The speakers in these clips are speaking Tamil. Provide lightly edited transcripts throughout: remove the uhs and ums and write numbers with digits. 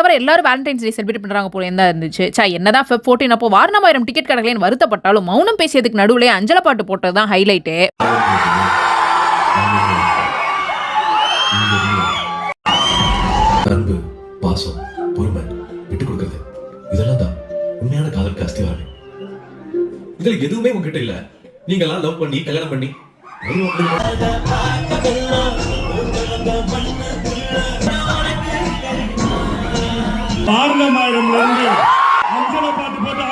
தவிர எல்லாரும் வேலண்டைன்ஸ் டே செலிப்ரேட் பண்றாங்க போல தான் இருந்துச்சு. என்னதான் Feb 14 அப்போ வாரணமாயிரம் டிக்கெட் கிடைக்கலன்னு வருத்தப்பட்டாலும் மௌனம் பேசியதுக்கு நடுவுல அஞ்சல பாட்டு போட்டதுதான் ஹைலைட்டே. அன்பு, பாசம், பொறுமை, விட்டு கொடுக்கிறது, இதெல்லாம் தான் உண்மையான காதலுக்கு அஸ்திவாரம். இதுல எதுவுமே உங்ககிட்ட இல்ல. நீங்க எல்லாம் லவ் பண்ணி கல்யாணம் பண்ணி வாரணமாயிரம்ல இருந்து அஞ்சல பாட்டு போட்டு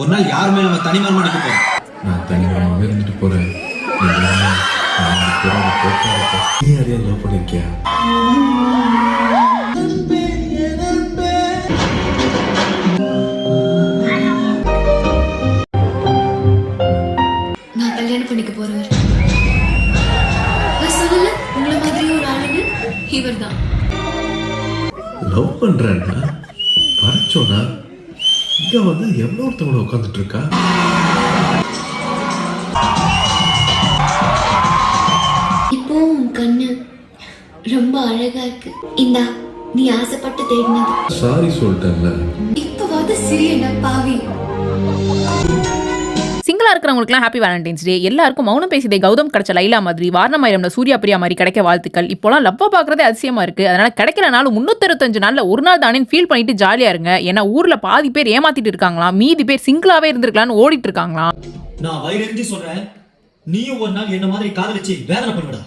ஒரு நாள் யாருமே நம்ம தனிமரமா நிக்க போறோம். நான் தனிமரமாவே இருந்துட்டு போறேன். நீ யாரையா லவ் பண்ணிருக்கியா? நான் கல்யாணம் பண்ணிக்க போறவர். நான் சொல்லல உங்களை மாதிரி ஒரு ஆளுன்னு இவர் தான். லவ் பண்றேன்னா பறச்சோனா இங்க வந்து எவ்வளோ ஒருத்தவங்க உட்காந்துட்டு இருக்கா. இப்போ உன் கண்ணு ரொம்ப அழகா இருக்கு. இந்தா நீ ஆசைப்பட்டு தேடினது. சாரி சொல்லிட்டேன்ல. இப்பவாது சிறியண்ணா பாவி. சிங்கிளா இருக்கிறவங்களுக்குலாம் ஹாப்பி வேலண்டைன்ஸ் டே. எல்லாருக்கும் மௌனம் பேசியதை கௌதம் கிடைச்ச லைலா மாதிரி வாரணமாயிரம்ல சூர்யா பிரியா மாதிரி கிடைக்க வாழ்த்துக்கள். இப்போலாம் லவ்வா பார்க்கறதே அதிசயமா இருக்கு. அதனால கிடைக்கிற நாள் 365 நாள்ல ஒரு நாள் தானே ஃபீல் பண்ணிட்டு ஜாலியா இருங்க. ஏன்னா ஊர்ல பாதி பேர் ஏமாத்திட்டு இருக்காங்களாம், மீதி பேர் சிங்கிளாவே இருந்திருக்கலாம்னு ஓடிட்டு இருக்காங்களாம். நான் வயிறு சொல்றேன், நீயும் ஒரு நாள் என்ன மாதிரி காதலிச்சு வேதனை பண்ணுடா.